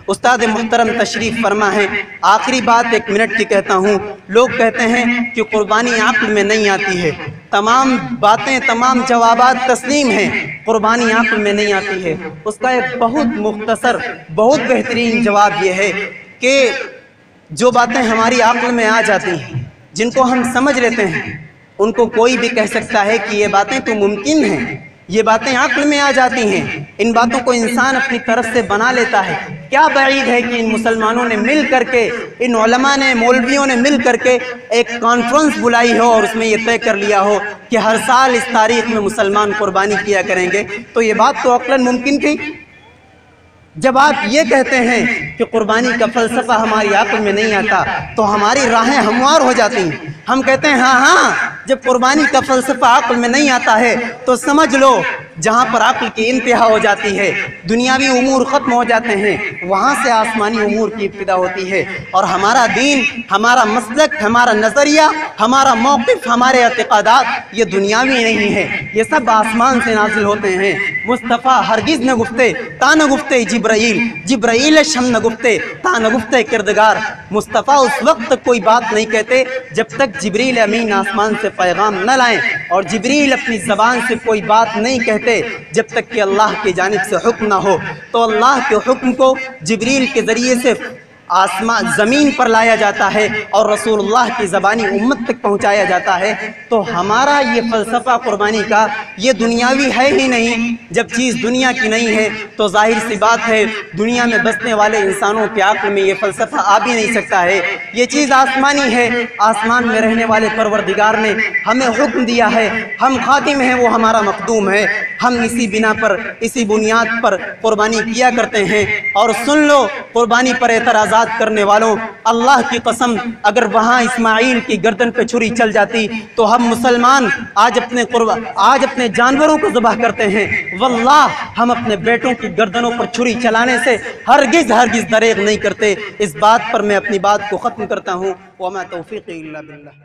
استاد محترم تشریف فرما ہے، آخری بات 1 منٹ کی کہتا ہوں۔ لوگ کہتے ہیں کہ قربانی عقل میں نہیں آتی ہے، تمام باتیں تمام جوابات تسلیم ہیں، قربانی عقل میں نہیں آتی ہے۔ اس کا ایک بہت مختصر بہت بہترین جواب یہ ہے کہ جو باتیں ہماری عقل میں آ جاتی ہیں، جن کو ہم سمجھ لیتے ہیں، ان کو کوئی بھی کہہ سکتا ہے کہ یہ باتیں تو ممکن ہیں، یہ باتیں عقل میں آ جاتی ہیں، ان باتوں کو انسان اپنی طرف سے بنا لیتا ہے۔ کیا بعید ہے کہ ان مسلمانوں نے مل کر کے، ان علماء نے، مولویوں نے مل کر کے ایک کانفرنس بلائی ہو اور اس میں یہ طے کر لیا ہو کہ ہر سال اس تاریخ میں مسلمان قربانی کیا کریں گے، تو یہ بات تو عقلاً ممکن تھی۔ جب آپ یہ کہتے ہیں کہ قربانی کا فلسفہ ہماری عقل میں نہیں آتا تو ہماری راہیں ہموار ہو جاتی ہیں۔ ہم کہتے ہیں ہاں جب قربانی کا فلسفہ عقل میں نہیں آتا ہے تو سمجھ لو جہاں پر عقل کی انتہا ہو جاتی ہے، دنیاوی امور ختم ہو جاتے ہیں، وہاں سے آسمانی امور کی ابتدا ہوتی ہے۔ اور ہمارا دین، ہمارا مسلک، ہمارا نظریہ، ہمارا موقف، ہمارے اعتقادات یہ دنیاوی نہیں ہے، یہ سب آسمان سے نازل ہوتے ہیں۔ مصطفیٰ ہرگز نہ گفتے تا نہ گفتے جبرائیل شم نہ گفتے تا نہ گفتے کردگار۔ مصطفیٰ اس وقت تک کوئی بات نہیں کہتے جب تک جبریل امین آسمان سے پیغام نہ لائیں، اور جبریل اپنی زبان سے کوئی بات نہیں کہتے جب تک کہ اللہ کی جانب سے حکم نہ ہو۔ تو اللہ کے حکم کو جبریل کے ذریعے سے آسمان زمین پر لایا جاتا ہے اور رسول اللہ کی زبانی امت تک پہنچایا جاتا ہے۔ تو ہمارا یہ فلسفہ قربانی کا یہ دنیاوی ہے ہی نہیں۔ جب چیز دنیا کی نہیں ہے تو ظاہر سی بات ہے دنیا میں بسنے والے انسانوں کے عقل میں یہ فلسفہ آ بھی نہیں سکتا ہے۔ یہ چیز آسمانی ہے، آسمان میں رہنے والے پروردگار نے ہمیں حکم دیا ہے، ہم خادم ہیں، وہ ہمارا مخدوم ہے، ہم اسی بنا پر، اسی بنیاد پر قربانی کیا کرتے ہیں۔ اور سن لو قربانی پر اعتراضات کرنے والوں، اللہ کی قسم اگر وہاں اسماعیل کی گردن پہ چھری چل جاتی تو ہم مسلمان آج اپنے جانوروں کو ذبح کرتے ہیں، واللہ ہم اپنے بیٹوں کی گردنوں پر چھری چلانے سے ہرگز دریغ نہیں کرتے۔ اس بات پر میں اپنی بات کو ختم کرتا ہوں۔ وما توفیقی الا باللہ۔